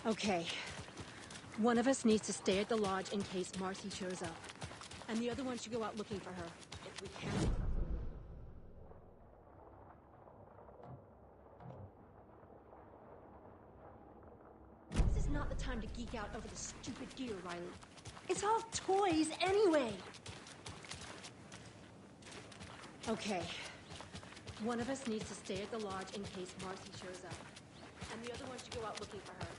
Okay. One of us needs to stay at the lodge in case Marcy shows up. And the other one should go out looking for her, if we can. This is not the time to geek out over the stupid gear, Riley. It's all toys anyway! Okay. One of us needs to stay at the lodge in case Marcy shows up. And the other one should go out looking for her.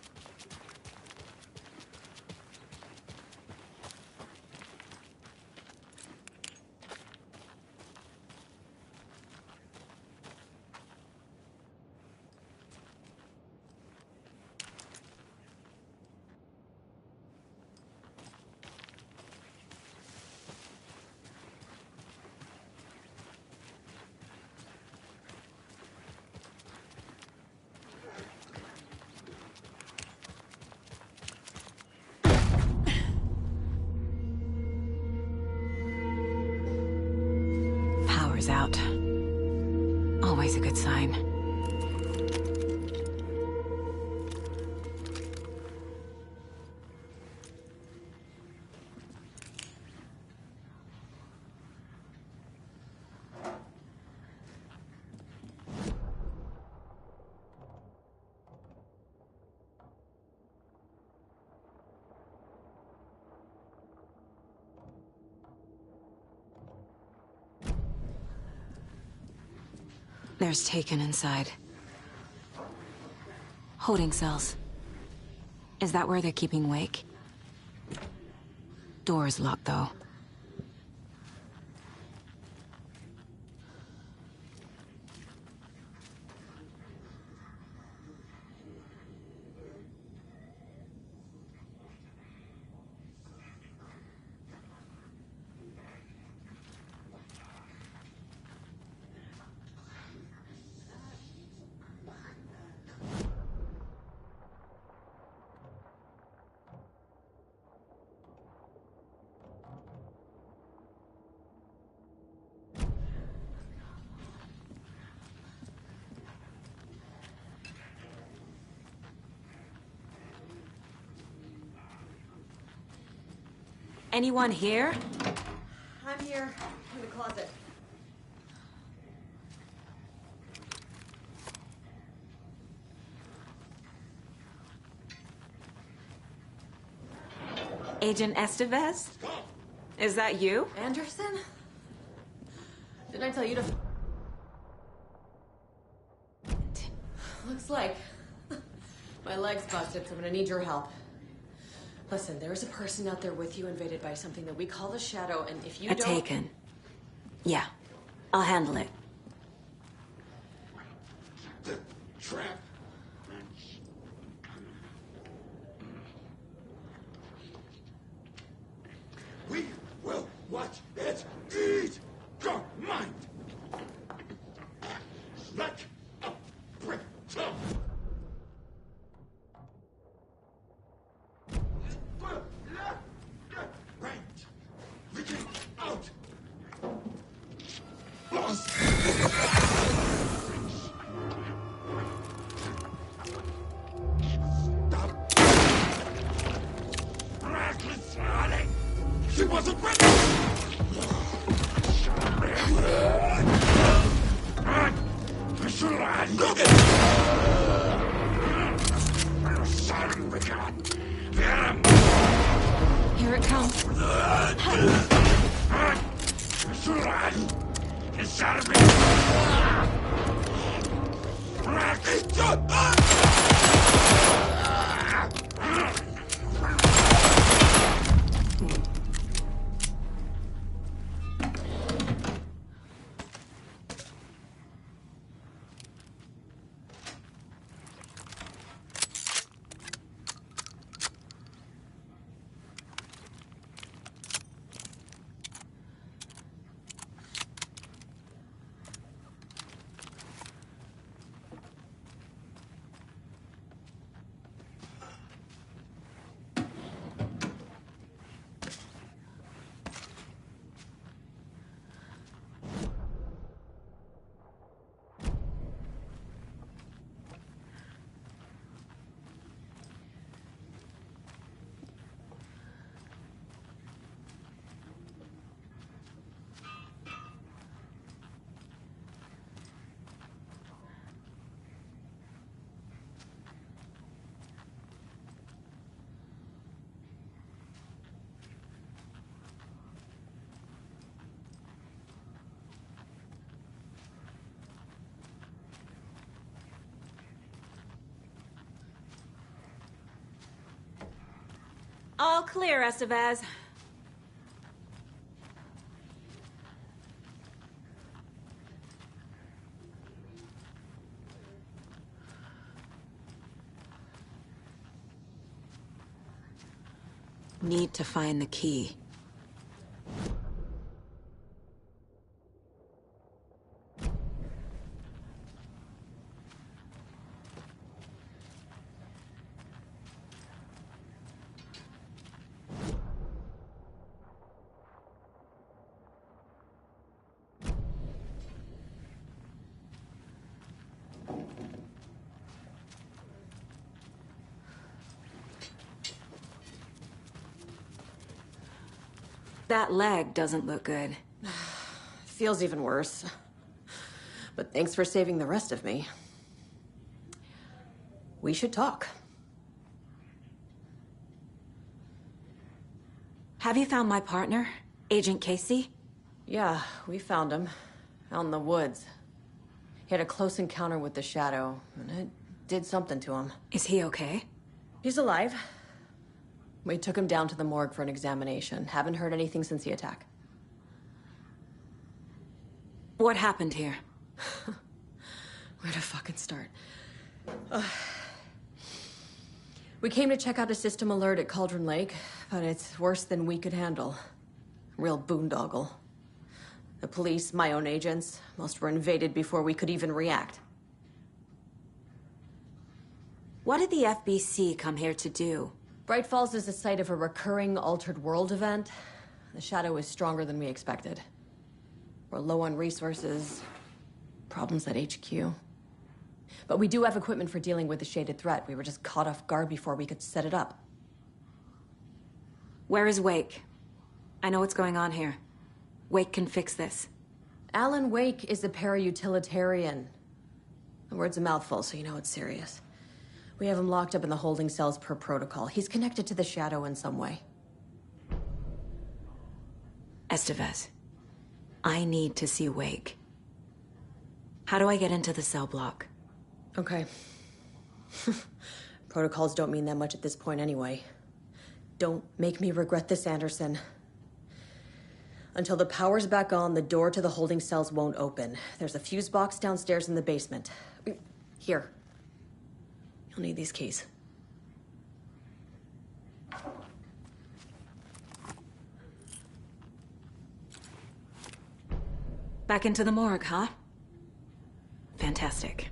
Out. Always a good sign. There's Taken inside. Holding cells. Is that where they're keeping Wake? Door's locked, though. Anyone here? I'm here, in the closet. Agent Estevez? Is that you? Anderson? Didn't I tell you to... Looks like my leg's busted, so I'm gonna need your help. Listen, there's a person out there with you invaded by something that we call the Shadow, and if you don't... Taken. Yeah, I'll handle it. The trap. We will watch it eat your mind. Like a brick tongue. Right. Reaching out. Lost. Stop. Reckless darling. She wasn't ready. Look at Here it comes. All clear, Estevez. Need to find the key. That leg doesn't look good. Feels even worse. But thanks for saving the rest of me. We should talk. Have you found my partner, Agent Casey? Yeah, we found him. Out in the woods. He had a close encounter with the Shadow, and it did something to him. Is he okay? He's alive. We took him down to the morgue for an examination. Haven't heard anything since the attack. What happened here? Where to fucking start? We came to check out a system alert at Cauldron Lake, but it's worse than we could handle. Real boondoggle. The police, my own agents, most were invaded before we could even react. What did the FBC come here to do? Bright Falls is the site of a recurring Altered World event. The Shadow is stronger than we expected. We're low on resources, problems at HQ. But we do have equipment for dealing with the shaded threat. We were just caught off guard before we could set it up. Where is Wake? I know what's going on here. Wake can fix this. Alan Wake is a para-utilitarian. The word's a mouthful, so you know it's serious. We have him locked up in the holding cells per protocol. He's connected to the Shadow in some way. Estevez, I need to see Wake. How do I get into the cell block? Okay. Protocols don't mean that much at this point anyway. Don't make me regret this, Anderson. Until the power's back on, the door to the holding cells won't open. There's a fuse box downstairs in the basement. Here. You'll need these keys. Back into the morgue, huh? Fantastic.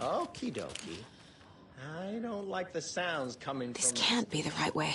Okie dokie. I don't like the sounds coming This from... can't be the right way.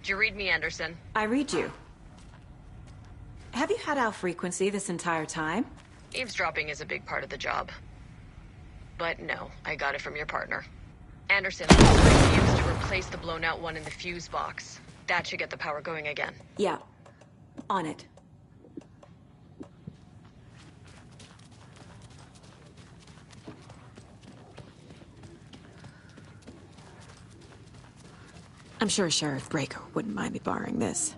Did you read me, Anderson? I read you. Have you had our frequency this entire time? Eavesdropping is a big part of the job. But no, I got it from your partner. Anderson, I'm ordering fuse to replace the blown out one in the fuse box. That should get the power going again. Yeah. On it. I'm sure Sheriff Breaker wouldn't mind me borrowing this.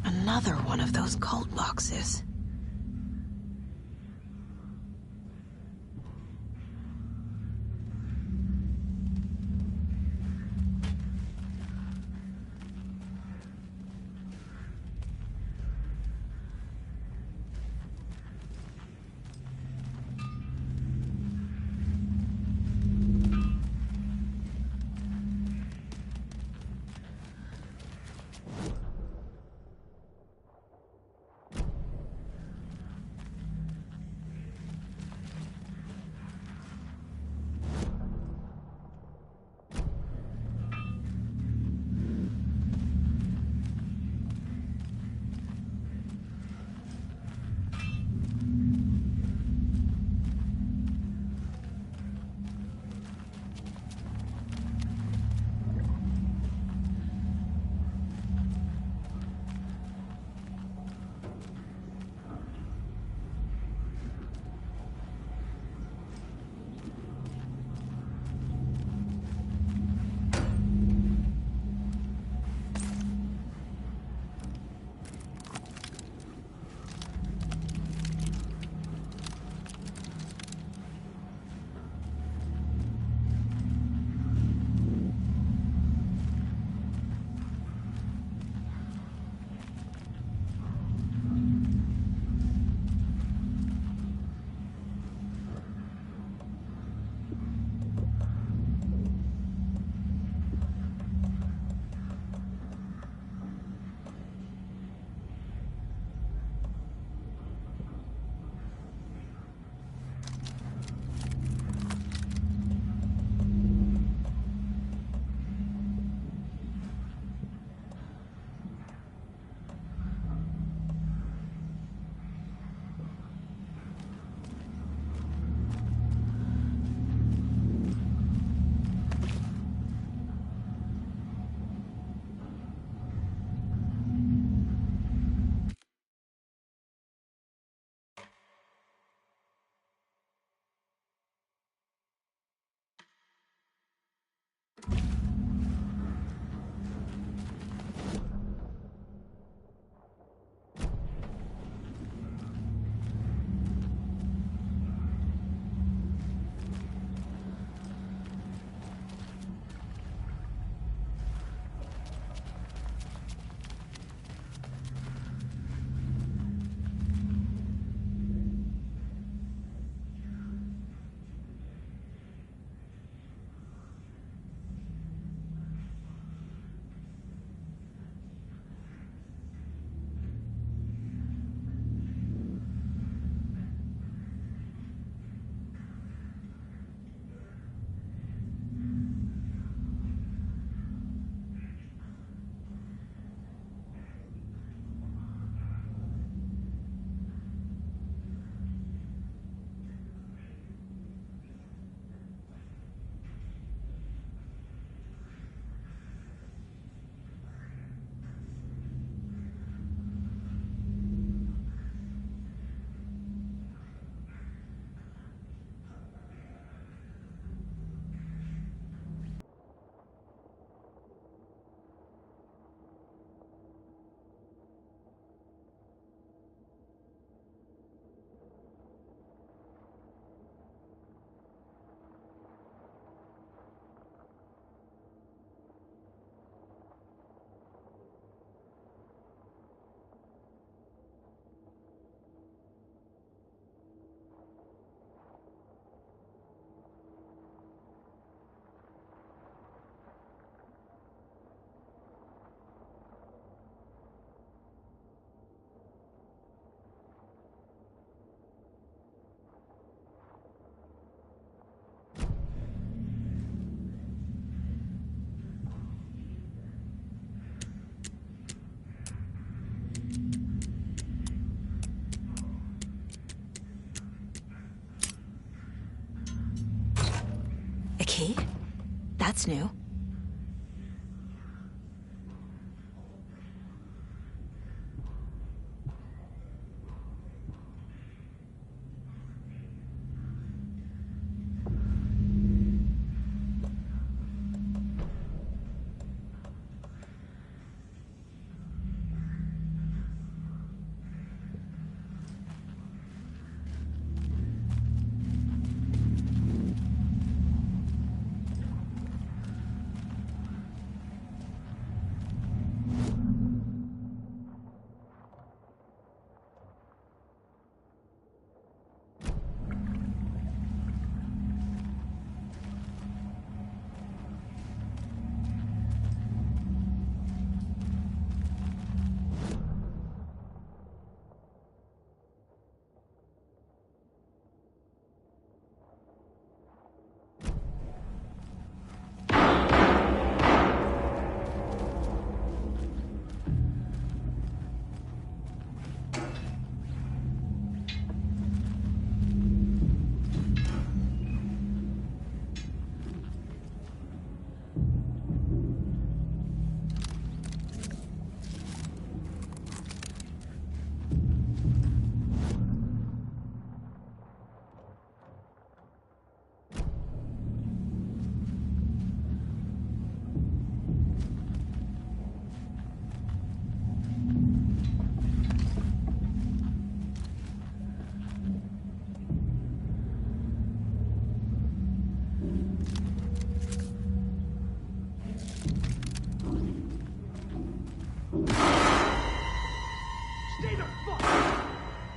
Another one of those cult boxes. key? That's new.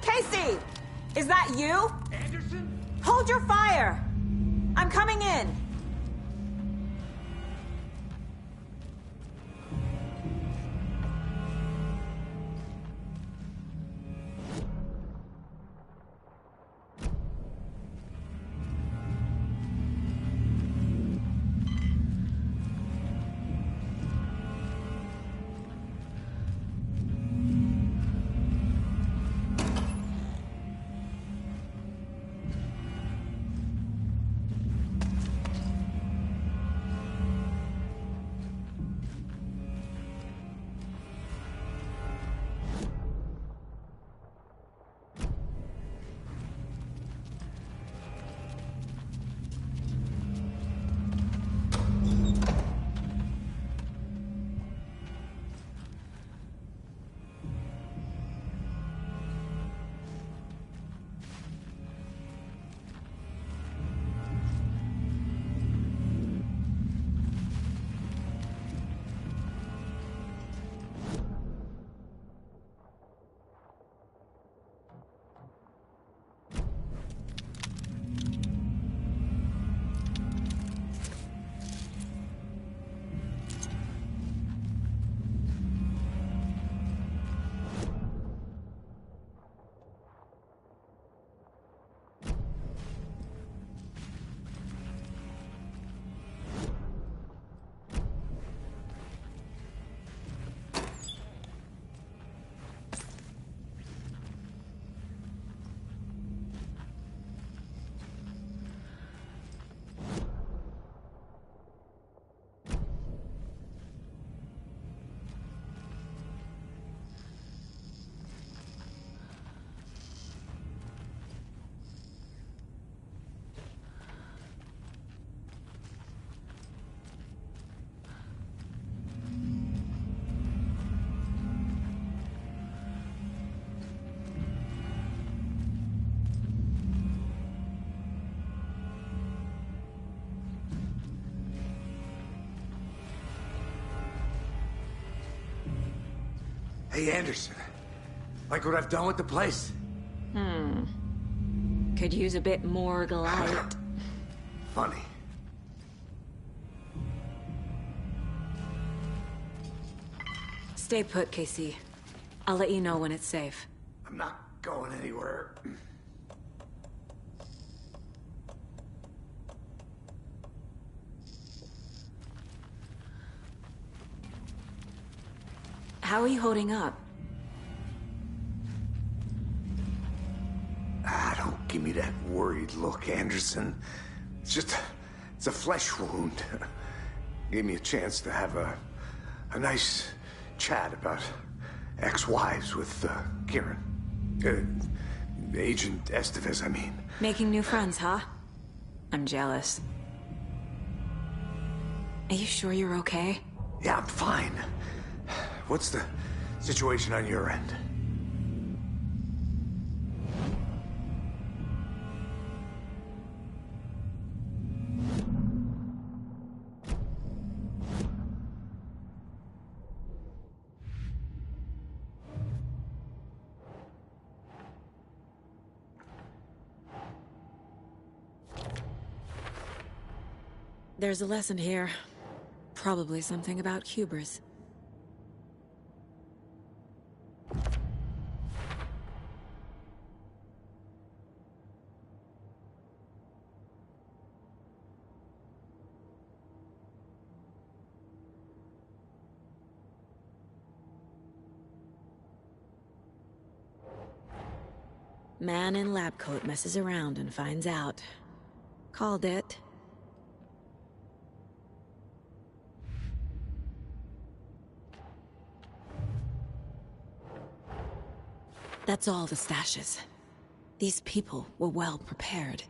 Casey! Is that you? Anderson? Hold your fire! I'm coming in! Hey, Anderson. Like what I've done with the place? Could use a bit more light. Funny. Stay put, Casey. I'll let you know when it's safe. I'm not going anywhere. How are you holding up? Ah, don't give me that worried look, Anderson. It's just It's a flesh wound. Gave me a chance to have a nice chat about ex-wives with Kieran. Agent Estevez, I mean. Making new friends, huh? I'm jealous. Are you sure you're okay? Yeah, I'm fine. What's the situation on your end? There's a lesson here. Probably something about hubris. Man in lab coat messes around and finds out. Called it. That's all the stashes. These people were well prepared.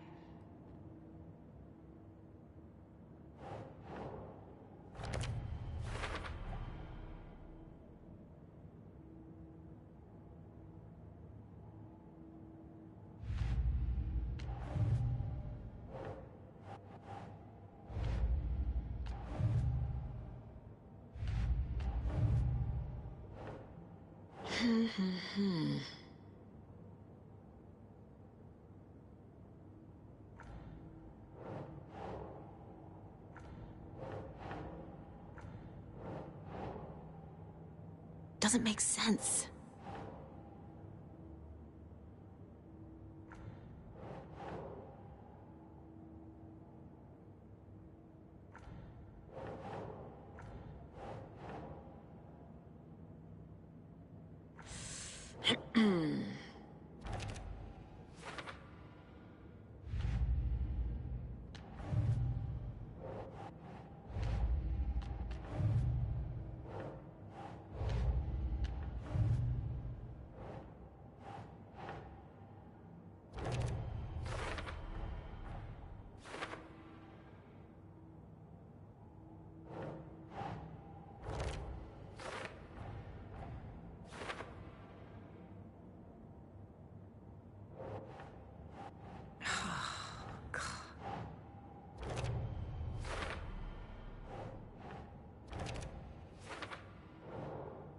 Doesn't make sense.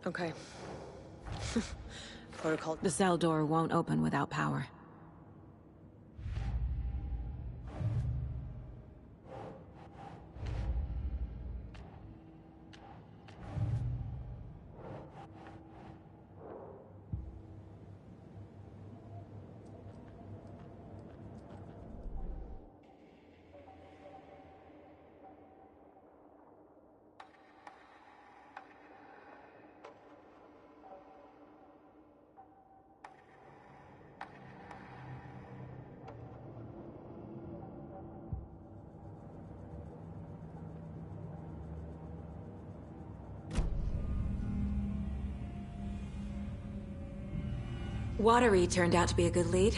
Okay. Protocol. The cell door won't open without power. Watery turned out to be a good lead.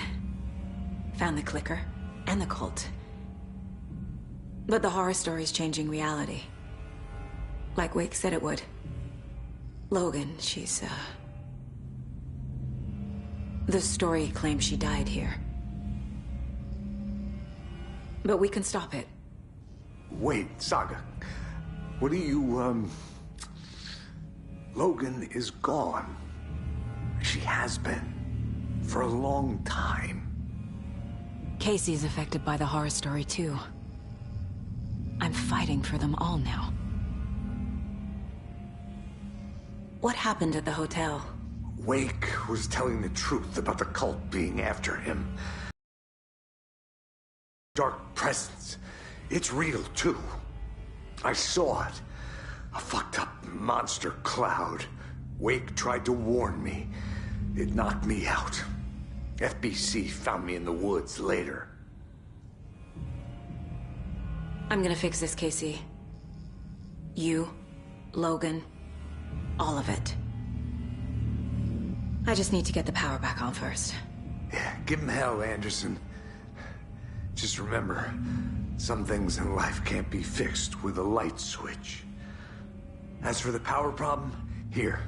Found the clicker and the cult. But the horror story's changing reality. Like Wake said it would. Logan, she's, the story claims she died here. But we can stop it. Wait, Saga. What do you, Logan is gone. She has been. For a long time. Casey's affected by the horror story, too. I'm fighting for them all now. What happened at the hotel? Wake was telling the truth about the cult being after him. Dark presence. It's real, too. I saw it. A fucked up monster cloud. Wake tried to warn me. It knocked me out. FBC found me in the woods later. I'm gonna fix this, Casey. You, Logan, all of it. I just need to get the power back on first. Yeah, give him hell, Anderson. Just remember, some things in life can't be fixed with a light switch. As for the power problem, here,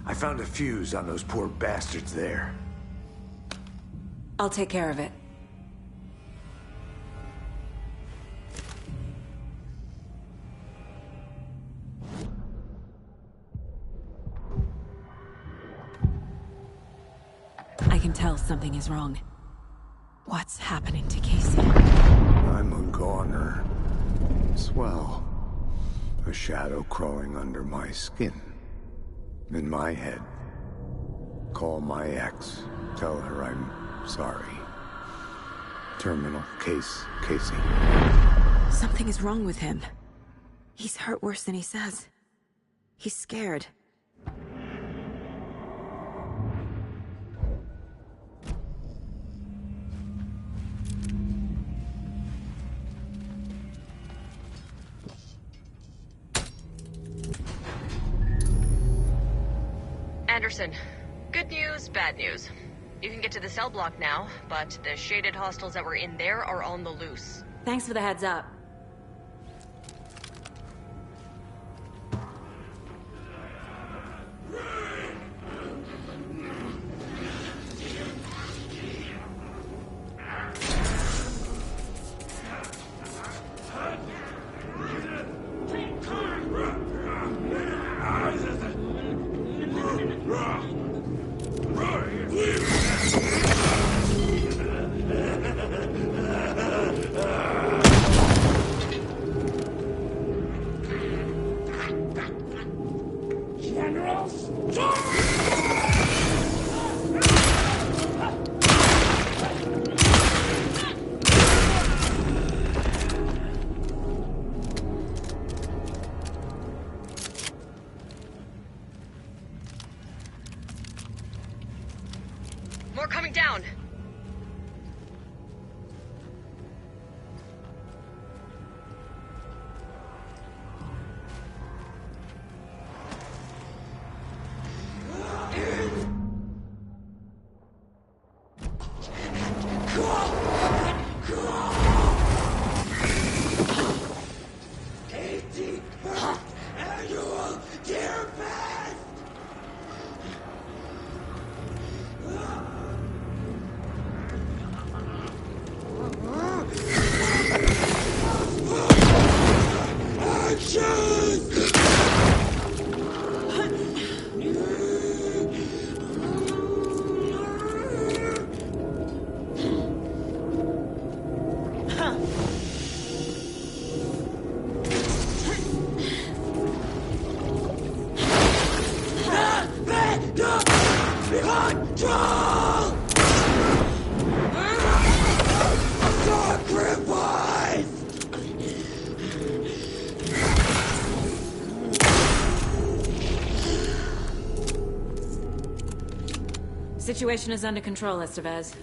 I found a fuse on those poor bastards there. I'll take care of it. I can tell something is wrong. What's happening to Casey? I'm a goner. Swell. A shadow crawling under my skin. In my head. Call my ex. Tell her I'm sorry. Terminal case, Casey. Something is wrong with him. He's hurt worse than he says. He's scared. Anderson, good news, bad news. You can get to the cell block now, but the shaded hostiles that were in there are on the loose. Thanks for the heads up. More coming down. Situation is under control, Estevez.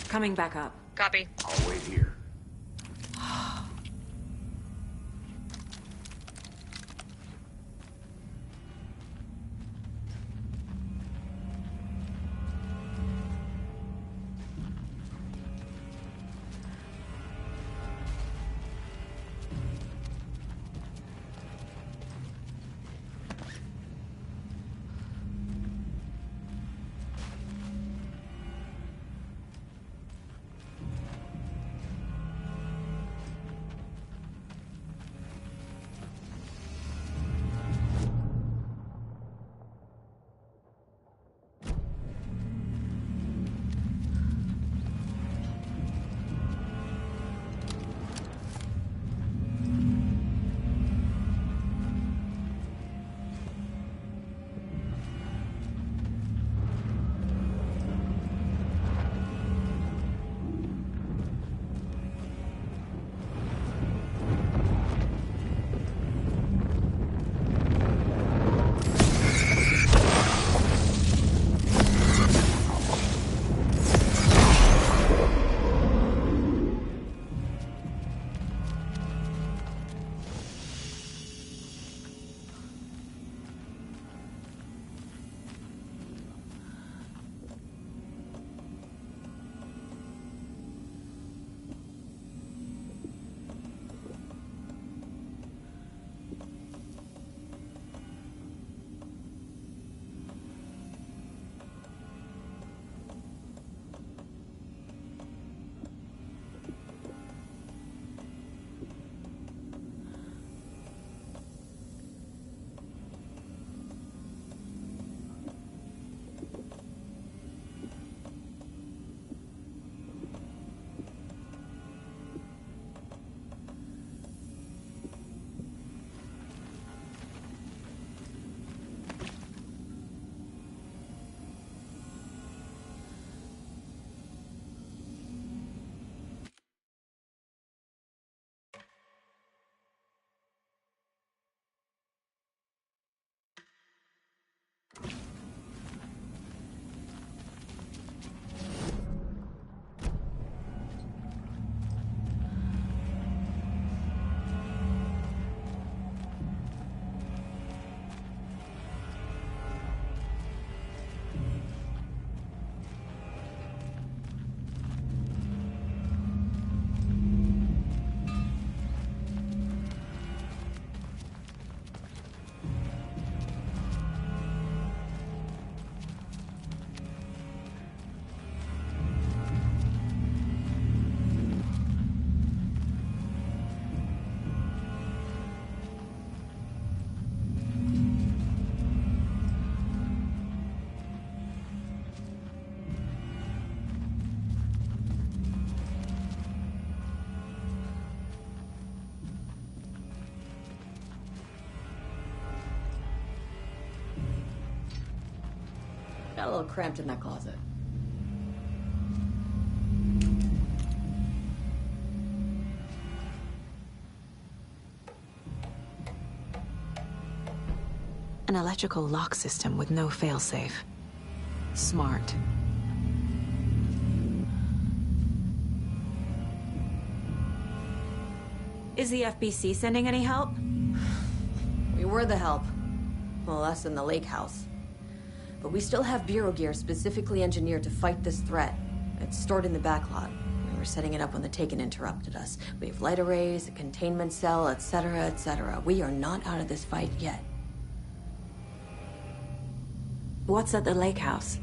Coming back up. Copy. I'll wait here. Got a little cramped in that closet. An electrical lock system with no failsafe. Smart. Is the FBC sending any help? We were the help. Well, us in the lake house. But we still have Bureau gear specifically engineered to fight this threat. It's stored in the backlot. We were setting it up when the Taken interrupted us. We have light arrays, a containment cell, etc., etc. We are not out of this fight yet. What's at the lake house?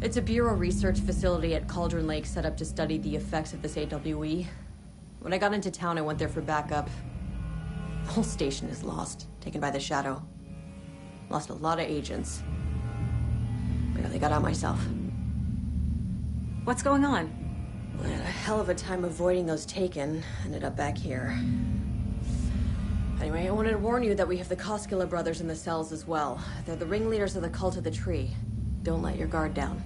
It's a Bureau research facility at Cauldron Lake set up to study the effects of this AWE. When I got into town, I went there for backup. The whole station is lost, taken by the Shadow. Lost a lot of agents. Barely got out myself. What's going on? I had a hell of a time avoiding those Taken. Ended up back here. Anyway, I wanted to warn you that we have the Koskela brothers in the cells as well. They're the ringleaders of the Cult of the Tree. Don't let your guard down.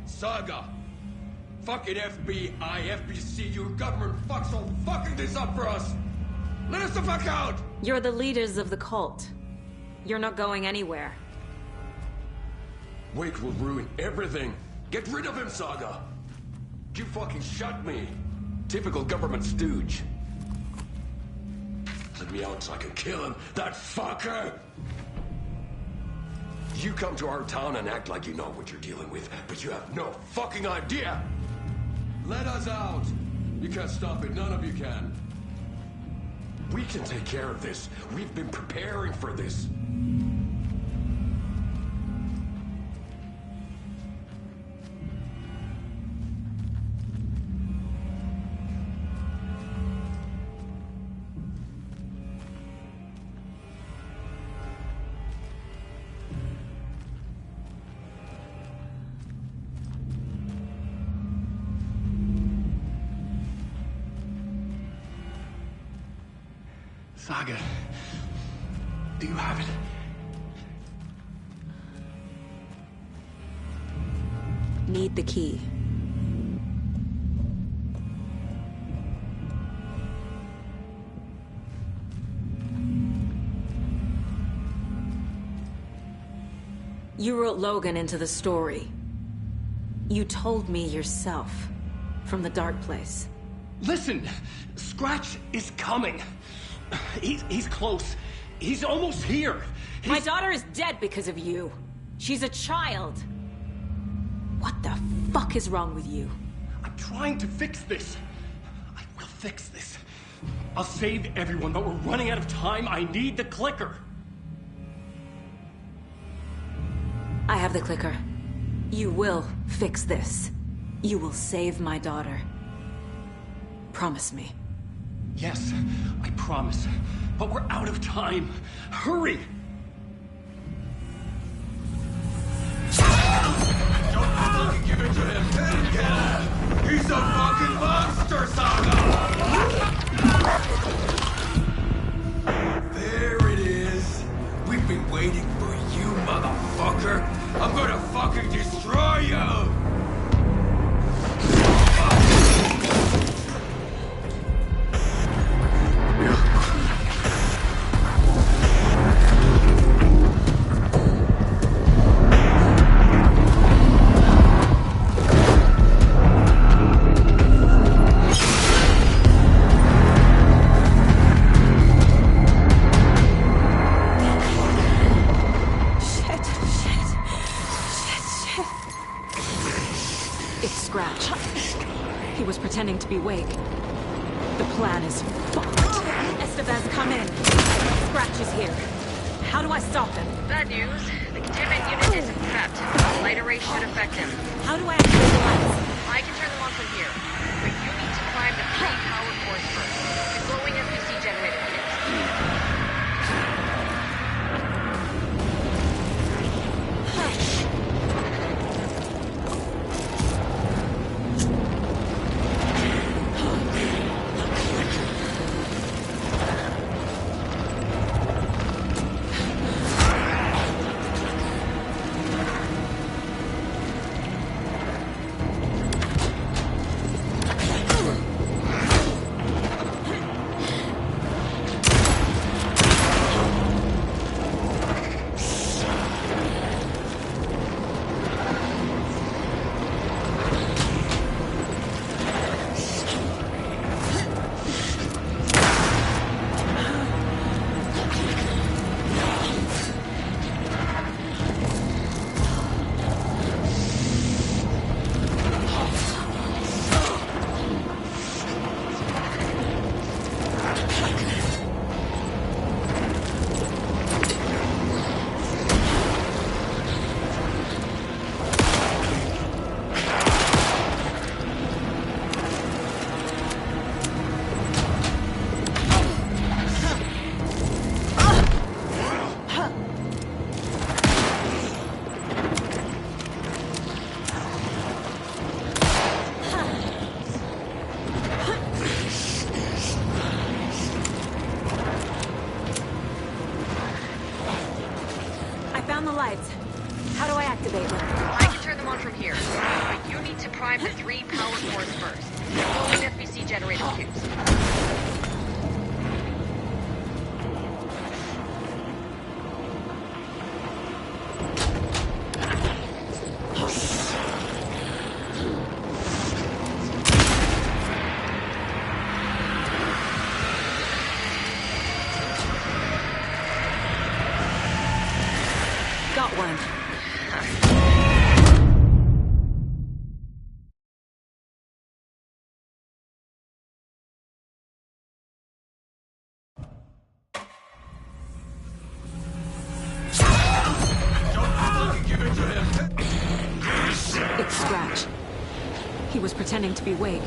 Saga! Fucking FBI, FBC, your government fucks all fucking this up for us! Let us the fuck out! You're the leaders of the cult. You're not going anywhere. Wake will ruin everything. Get rid of him, Saga! You fucking shot me. Typical government stooge. Let me out so I can kill him, that fucker! You come to our town and act like you know what you're dealing with, but you have no fucking idea! Let us out! You can't stop it, none of you can. We can take care of this. We've been preparing for this. Saga, do you have it? Need the key. You wrote Logan into the story. You told me yourself from the dark place. Listen, Scratch is coming. He's close. He's almost here. My daughter is dead because of you. She's a child. What the fuck is wrong with you? I'm trying to fix this. I will fix this. I'll save everyone, but we're running out of time. I need the clicker. I have the clicker. You will fix this. You will save my daughter. Promise me. Yes, I promise. But we're out of time. Hurry! Don't fucking give it to him! Let him get him! He's a fucking monster, Saga! There it is. We've been waiting for you, motherfucker. I'm gonna fucking destroy you! pretending to be Wake. The plan is fucked. Estevez, come in. Scratch is here. How do I stop him? Bad news. The containment unit isn't prepped. The light array should affect him. How do I activate the lights? I can turn them on from here. But you need to prime the 3 power cores first. The glowing SPC generator kits. lights. How do I activate them? I can turn them on from here. But you need to prime the 3 power cores first. The glowing FBC generator tubes. Got one. It's Scratch. He was pretending to be Wake.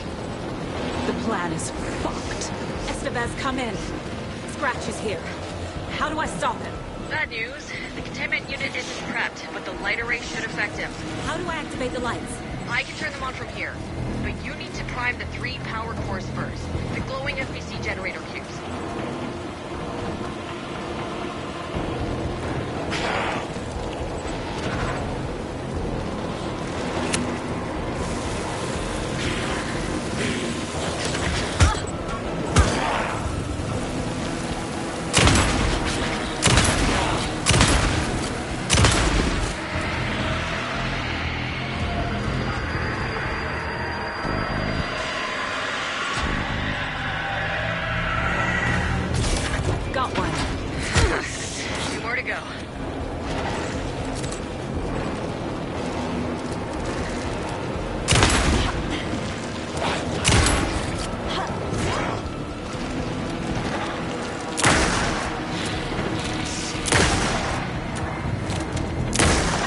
The plan is fucked. Estevez, come in. Scratch is here. How do I stop him? Bad news. The containment unit isn't prepped, but the light array should affect him. How do I activate the lights? I can turn them on from here. But you need to prime the 3 power cores first. The glowing FBC generator cubes. Got one. 2 more to go. I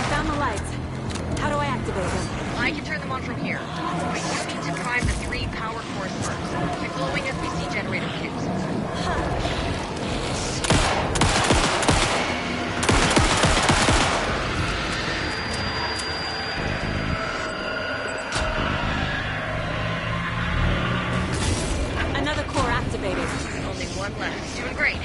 found the lights. How do I activate them? I can turn them on from here. But you need to prime the 3 power cores first. The glowing FBC generator cubes. Another core activated. Only 1 left. Doing great.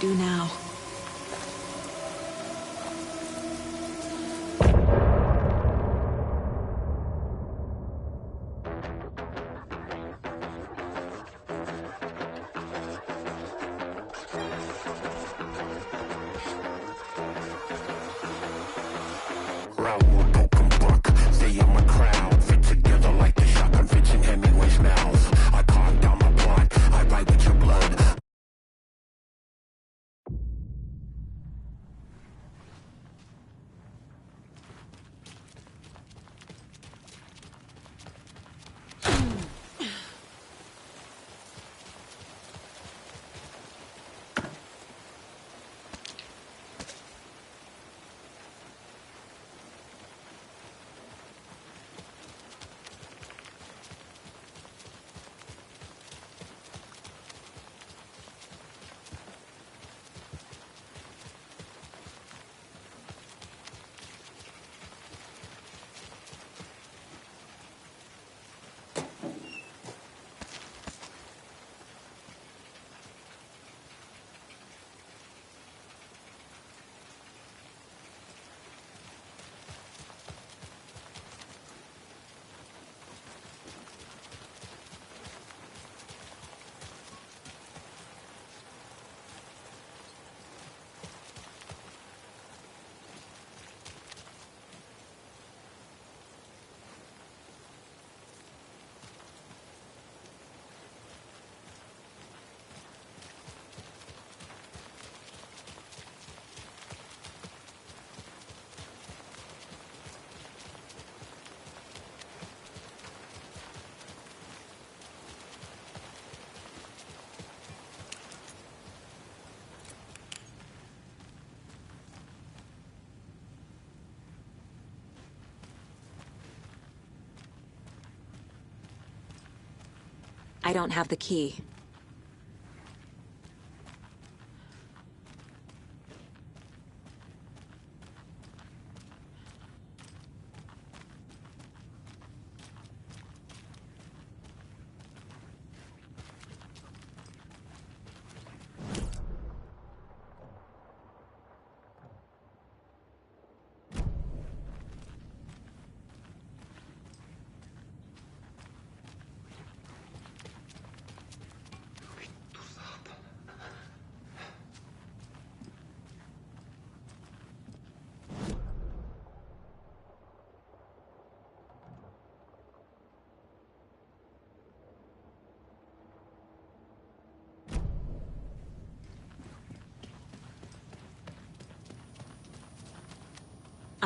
do now? I don't have the key.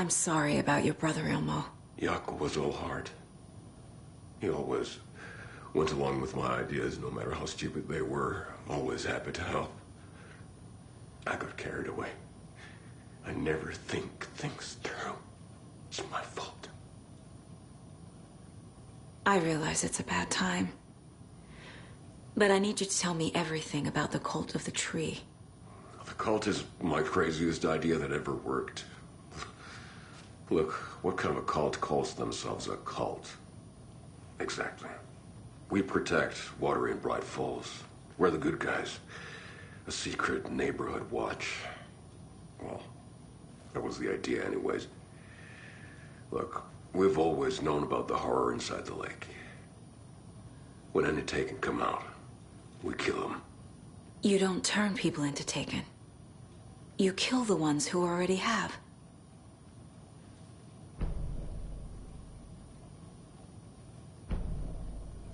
I'm sorry about your brother, Ilmo. Jaakko was all heart. He always went along with my ideas, no matter how stupid they were. Always happy to help. I got carried away. I never think things through. It's my fault. I realize it's a bad time. But I need you to tell me everything about the cult of the tree. The cult is my craziest idea that ever worked. Look, what kind of a cult calls themselves a cult? Exactly. We protect Watery and Bright Falls. We're the good guys. A secret neighborhood watch. Well, that was the idea anyways. Look, we've always known about the horror inside the lake. When any Taken come out, we kill them. You don't turn people into Taken. You kill the ones who already have.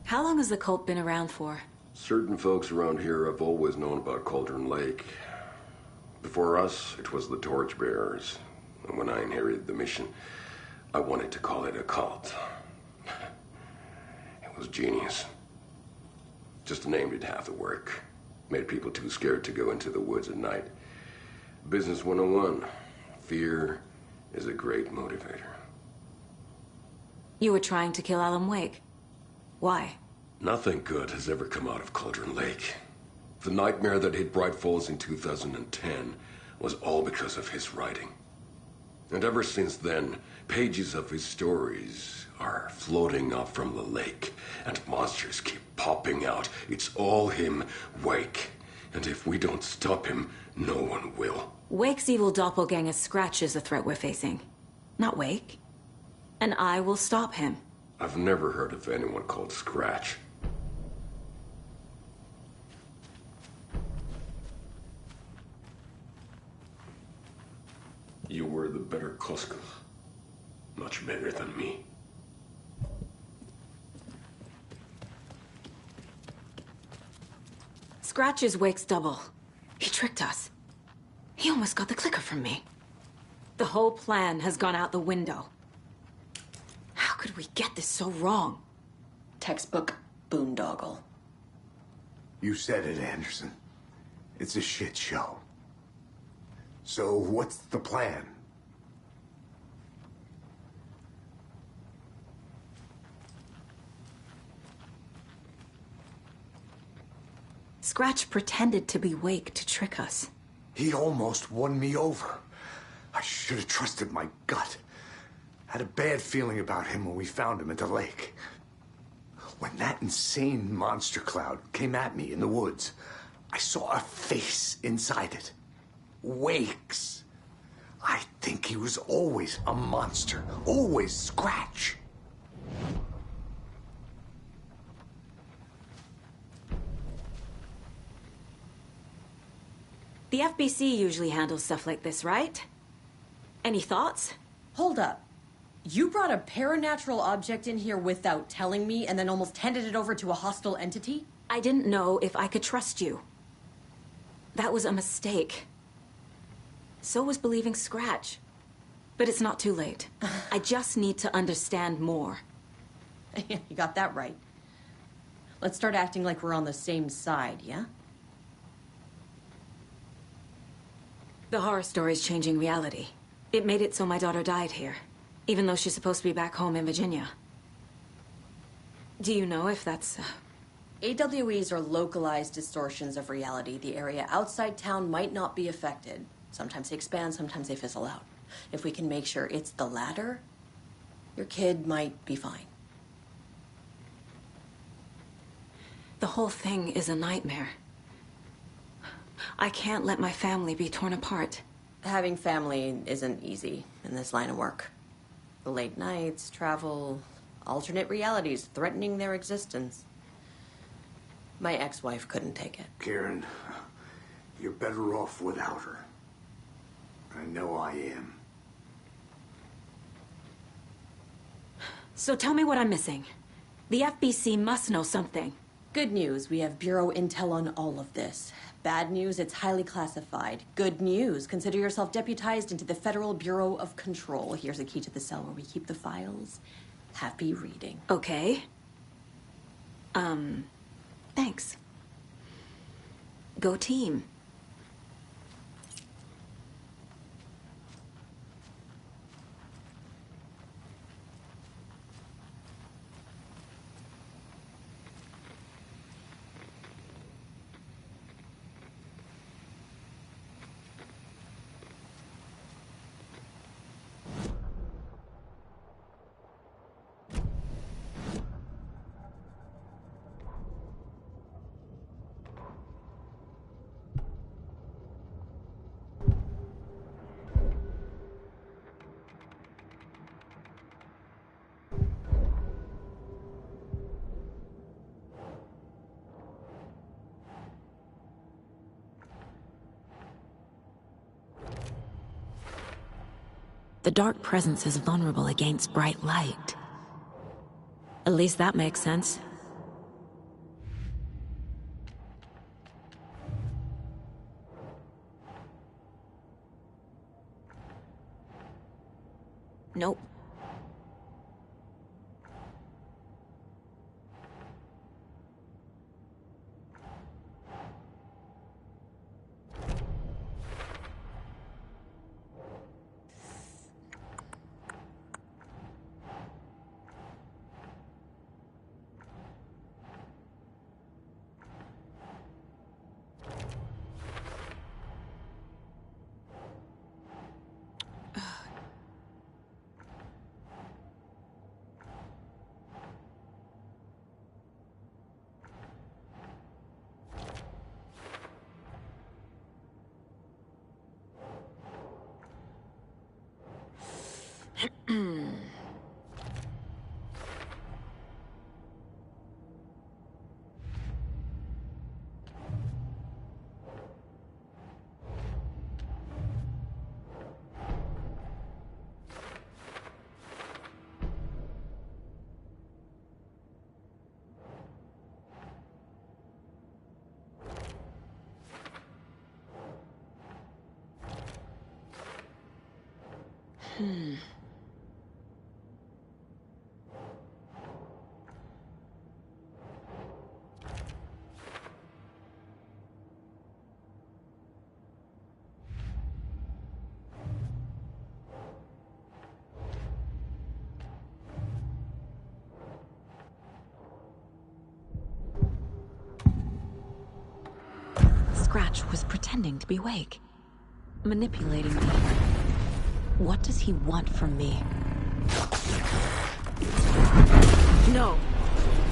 How long has the cult been around for? Certain folks around here have always known about Cauldron Lake. Before us, it was the Torchbearers. And when I inherited the mission, I wanted to call it a cult. It was genius. Just a name did half the work. Made people too scared to go into the woods at night. Business 101. Fear is a great motivator. You were trying to kill Alan Wake. Why? Nothing good has ever come out of Cauldron Lake. The nightmare that hit Bright Falls in 2010 was all because of his writing. And ever since then, pages of his stories are floating up from the lake, and monsters keep popping out. It's all him, Wake. And if we don't stop him, no one will. Wake's evil doppelganger Scratch is the threat we're facing, not Wake. And I will stop him. I've never heard of anyone called Scratch. You were the better Koska. Much better than me. Scratch is Wake's double. He tricked us. He almost got the clicker from me. The whole plan has gone out the window. How could we get this so wrong? Textbook boondoggle. You said it, Anderson. It's a shit show. So what's the plan? Scratch pretended to be Wake to trick us. He almost won me over. I should have trusted my gut. Had a bad feeling about him when we found him at the lake. When that insane monster cloud came at me in the woods, I saw a face inside it. Wake's. I think he was always a monster. Always Scratch. The FBC usually handles stuff like this, right? Any thoughts? Hold up. You brought a paranatural object in here without telling me and then almost handed it over to a hostile entity? I didn't know if I could trust you. That was a mistake. So was believing Scratch. But it's not too late. I just need to understand more. You got that right. Let's start acting like we're on the same side, yeah? The horror story's changing reality. It made it so my daughter died here, even though she's supposed to be back home in Virginia. Do you know if that's... AWEs are localized distortions of reality. The area outside town might not be affected. Sometimes they expand, sometimes they fizzle out. If we can make sure it's the latter, your kid might be fine. The whole thing is a nightmare. I can't let my family be torn apart. Having family isn't easy in this line of work. The late nights, travel, alternate realities threatening their existence. My ex-wife couldn't take it. Karen, you're better off without her. I know I am. So tell me what I'm missing. The FBC must know something. Good news, we have Bureau intel on all of this. Bad news, it's highly classified. Good news, consider yourself deputized into the Federal Bureau of Control. Here's a key to the cell where we keep the files. Happy reading. Okay. Thanks. Go team. The dark presence is vulnerable against bright light. At least that makes sense. Nope. Scratch was pretending to be awake, manipulating me. What does he want from me? No!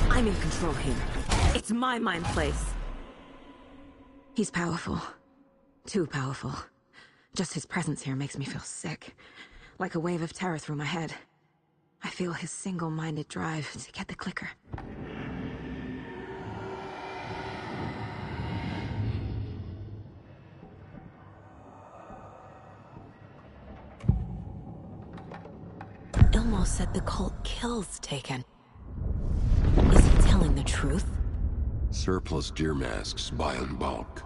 I'm in control here. It's my mind place. He's powerful. Too powerful. Just his presence here makes me feel sick. Like a wave of terror through my head. I feel his single-minded drive to get the clicker. Ilmo said the cult kills Taken. Is he telling the truth? Surplus deer masks buy in bulk.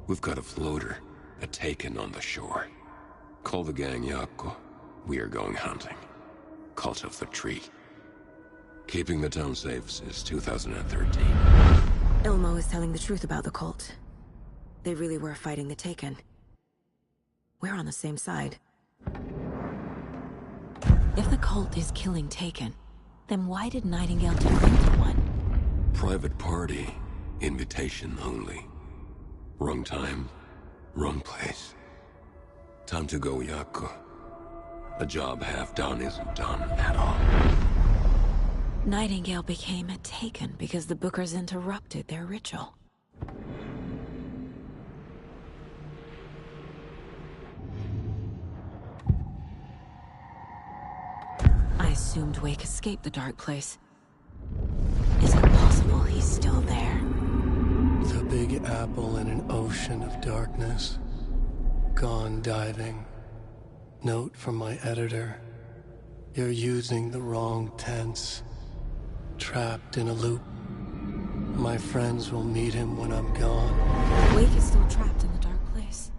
We've got a floater, a Taken on the shore. Call the gang Yako. We are going hunting. Cult of the Tree. Keeping the town safe since 2013. Ilmo is telling the truth about the cult. They really were fighting the Taken. We're on the same side. If the cult is killing Taken, then why did Nightingale turn into one? Private party. Invitation only. Wrong time, wrong place. Time to go, Yako. A job half done isn't done at all. Nightingale became a Taken because the Bookers interrupted their ritual. I assumed Wake escaped the dark place. Is it possible he's still there? The big apple in an ocean of darkness. Gone diving. Note from my editor. You're using the wrong tense. Trapped in a loop. My friends will meet him when I'm gone. Wake is still trapped in the dark place.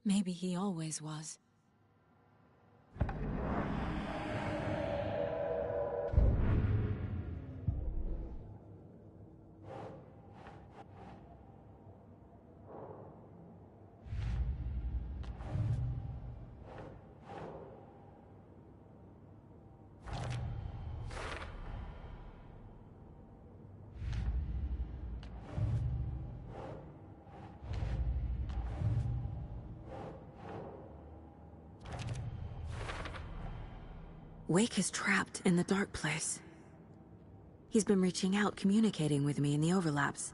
Maybe he always was. Wake is trapped in the dark place. He's been reaching out, communicating with me in the overlaps.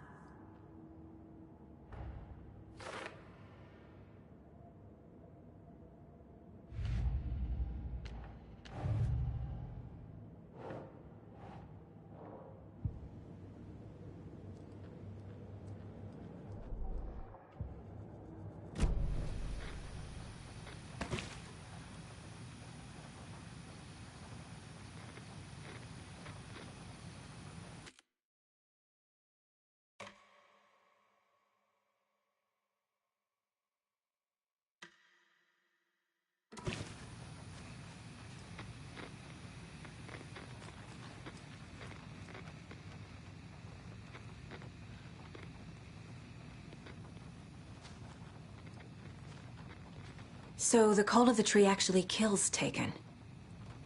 So the Cult of the Tree actually kills Taken.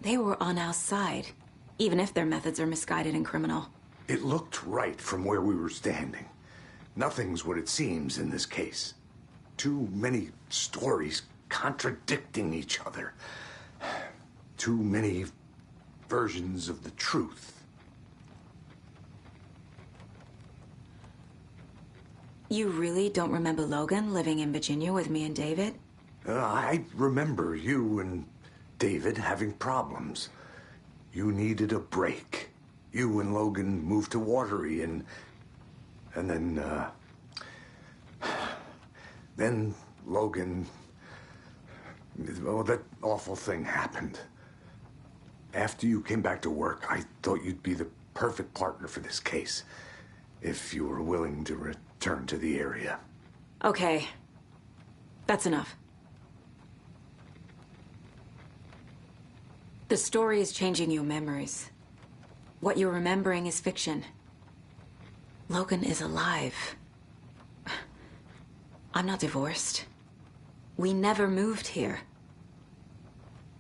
They were on our side, even if their methods are misguided and criminal. It looked right from where we were standing. Nothing's what it seems in this case. Too many stories contradicting each other. Too many versions of the truth. You really don't remember Logan living in Virginia with me and David? I remember you and David having problems. You needed a break. You and Logan moved to Watery and then Logan, well, that awful thing happened. After you came back to work, I thought you'd be the perfect partner for this case, if you were willing to return to the area. Okay. That's enough. The story is changing your memories. What you're remembering is fiction. Logan is alive. I'm not divorced. We never moved here.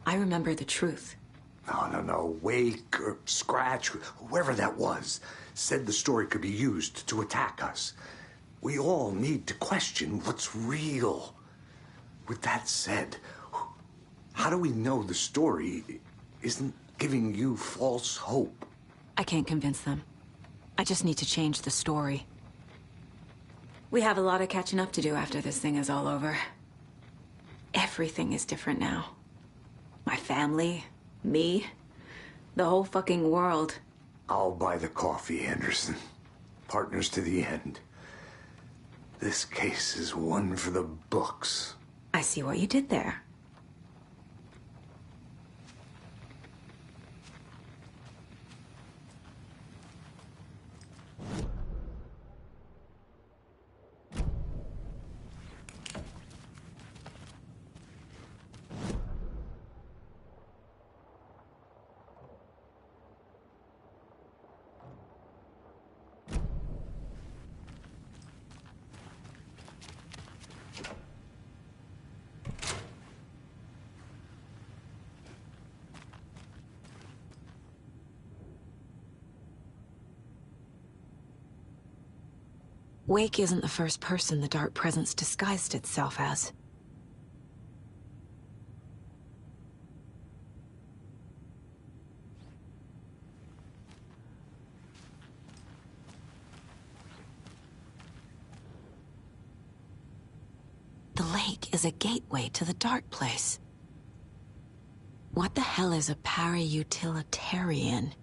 I remember the truth. No. Wake or Scratch, whoever that was, said the story could be used to attack us. We all need to question what's real. With that said, how do we know the story isn't giving you false hope? I can't convince them. I just need to change the story. We have a lot of catching up to do after this thing is all over. Everything is different now. My family, me, the whole fucking world. I'll buy the coffee, Anderson. Partners to the end. This case is one for the books. I see what you did there. Wake isn't the first person the Dark Presence disguised itself as. The lake is a gateway to the Dark Place. What the hell is a para-utilitarian?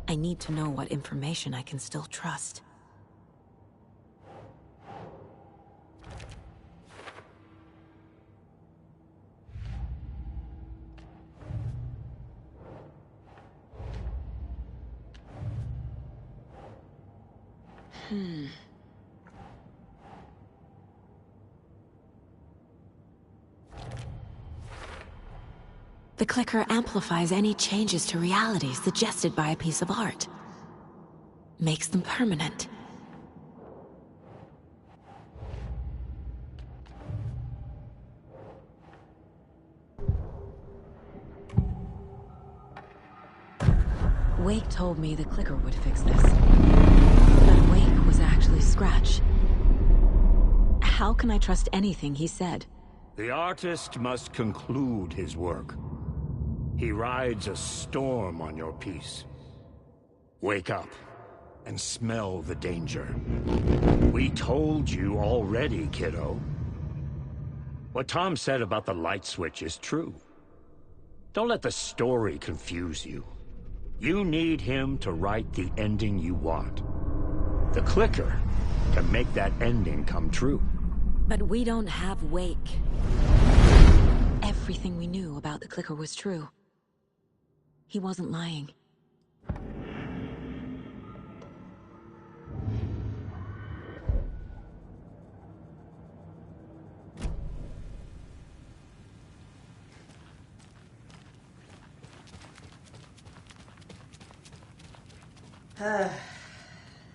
I need to know what information I can still trust. The clicker amplifies any changes to reality suggested by a piece of art. Makes them permanent. Wake told me the clicker would fix this. But Wake was actually Scratch. How can I trust anything he said? The artist must conclude his work. He rides a storm on your piece. Wake up and smell the danger. We told you already, kiddo. What Tom said about the light switch is true. Don't let the story confuse you. You need him to write the ending you want. The clicker can make that ending come true. But we don't have Wake. Everything we knew about the clicker was true. He wasn't lying.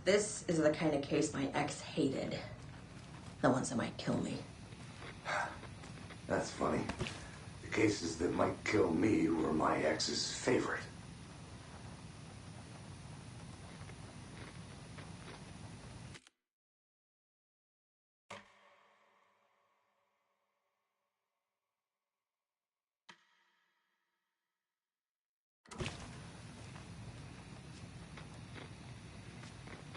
This is the kind of case my ex hated. The ones that might kill me. That's funny. The cases that might kill me were my ex's favorite.